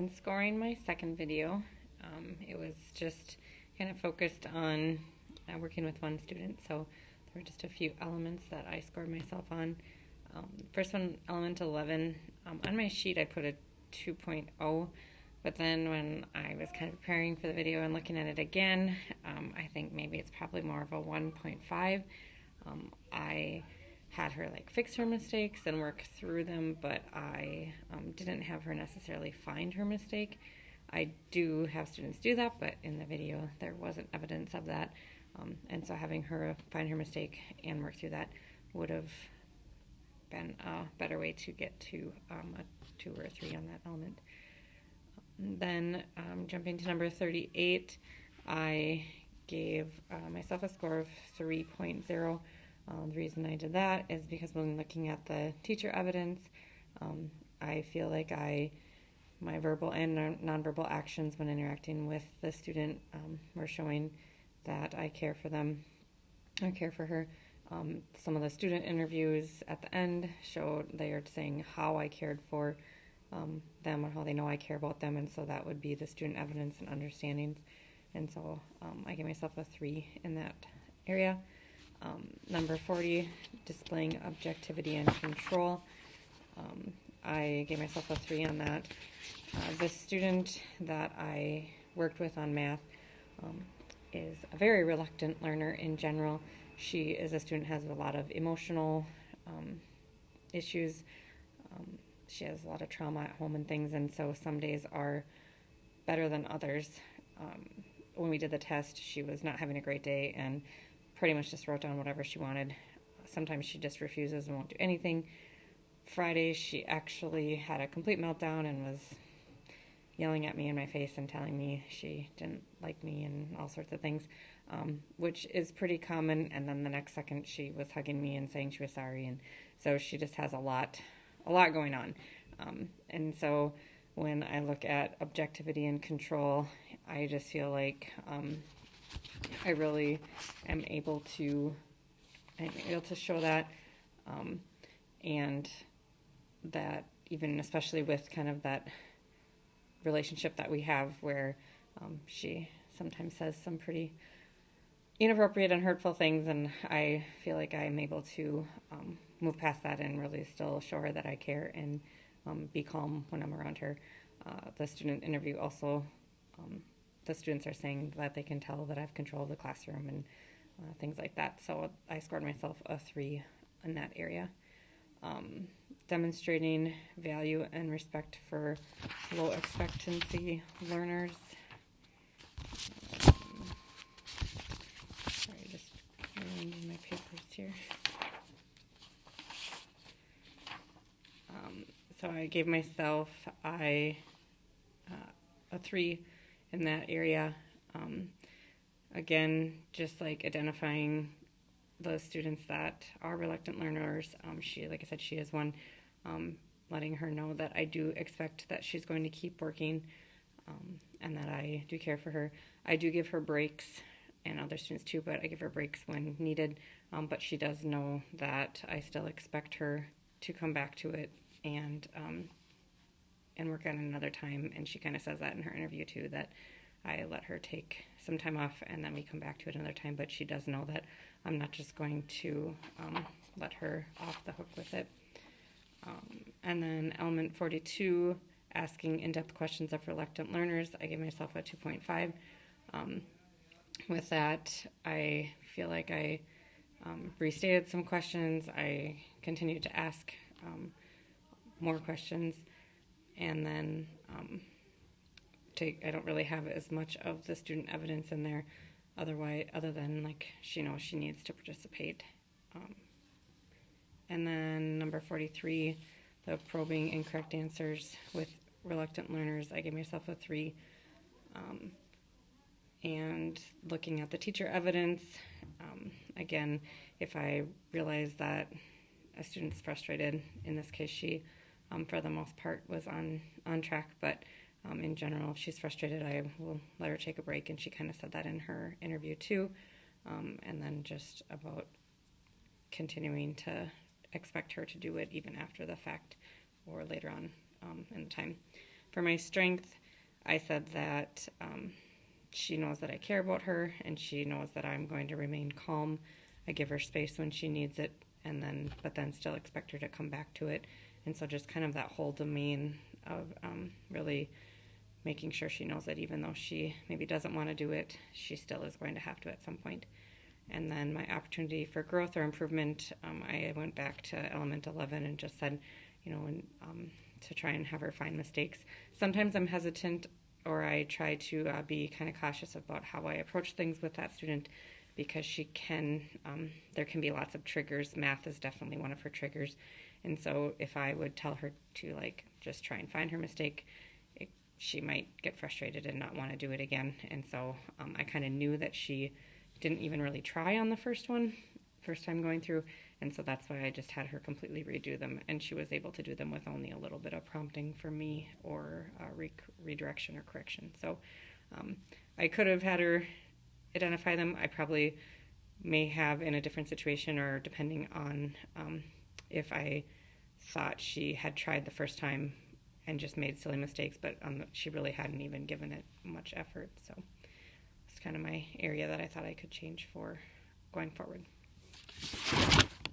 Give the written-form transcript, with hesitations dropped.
when scoring my second video, it was just kind of focused on working with one student, so there were just a few elements that I scored myself on. First one, element 11, on my sheet I put a 2.0, but then when I was kind of preparing for the video and looking at it again, I think maybe it's probably more of a 1.5. I had her like fix her mistakes and work through them, but I didn't have her necessarily find her mistake. I do have students do that, but in the video there wasn't evidence of that, and so having her find her mistake and work through that would have been a better way to get to a 2 or a 3 on that element. Then jumping to number 38, I gave myself a score of 3.0. The reason I did that is because when looking at the teacher evidence, I feel like my verbal and nonverbal actions when interacting with the student were showing that I care for them, I care for her. Some of the student interviews at the end showed they are saying how I cared for them or how they know I care about them, and so that would be the student evidence and understandings. And so I gave myself a 3 in that area. Number 40, displaying objectivity and control. I gave myself a 3 on that. The student that I worked with on math is a very reluctant learner in general. She is a student who has a lot of emotional issues. She has a lot of trauma at home and things, and so some days are better than others. When we did the test, she was not having a great day and pretty much just wrote down whatever she wanted. Sometimes she just refuses and won't do anything. Friday, she actually had a complete meltdown and was yelling at me in my face and telling me she didn't like me and all sorts of things, which is pretty common. And then the next second, she was hugging me and saying she was sorry. And so she just has a lot going on. And so when I look at objectivity and control, I just feel like I really am able to show that, and that even especially with kind of that relationship that we have where she sometimes says some pretty inappropriate and hurtful things, and I feel like I'm able to move past that and really still show her that I care and be calm when I'm around her. The student interview also, the students are saying that they can tell that I have control of the classroom and things like that. So I scored myself a 3 in that area. Demonstrating value and respect for low expectancy learners. Sorry, just arranging my papers here. So I gave myself a 3 in that area. Again, just like identifying those students that are reluctant learners. Like I said, she is one. Letting her know that I do expect that she's going to keep working, and that I do care for her. I do give her breaks, and other students too, but I give her breaks when needed. But she does know that I still expect her to come back to it and work on it another time. And she kind of says that in her interview too, that I let her take some time off and then we come back to it another time. But she does know that I'm not just going to let her off the hook with it. And then element 42, asking in-depth questions of reluctant learners, I gave myself a 2.5. With that, I feel like I restated some questions. I continued to ask more questions, and then I don't really have as much of the student evidence in there other than like she knows she needs to participate. And then number 43, the probing incorrect answers with reluctant learners, I gave myself a 3. And looking at the teacher evidence, again, if I realize that a student's frustrated, in this case she, for the most part, was on track, but in general, if she's frustrated, I will let her take a break, and she kind of said that in her interview too. And then just about continuing to expect her to do it even after the fact or later on in the time. For my strength, I said that she knows that I care about her, and she knows that I'm going to remain calm. I give her space when she needs it, but then still expect her to come back to it. And so just kind of that whole domain of really making sure she knows that even though she maybe doesn't want to do it, she still is going to have to at some point. And then my opportunity for growth or improvement, I went back to element 11 and just said, to try and have her find mistakes. Sometimes I'm hesitant, or I try to be kind of cautious about how I approach things with that student, because there can be lots of triggers. Math is definitely one of her triggers. And so if I would tell her to just try and find her mistake, she might get frustrated and not want to do it again. And so I kind of knew that she didn't even really try on the first time going through. And so that's why I just had her completely redo them. And she was able to do them with only a little bit of prompting for me, or redirection or correction. So I could have had her identify them. I probably may have in a different situation, or depending on if I thought she had tried the first time and just made silly mistakes, but she really hadn't even given it much effort. So it's kind of my area that I thought I could change for going forward.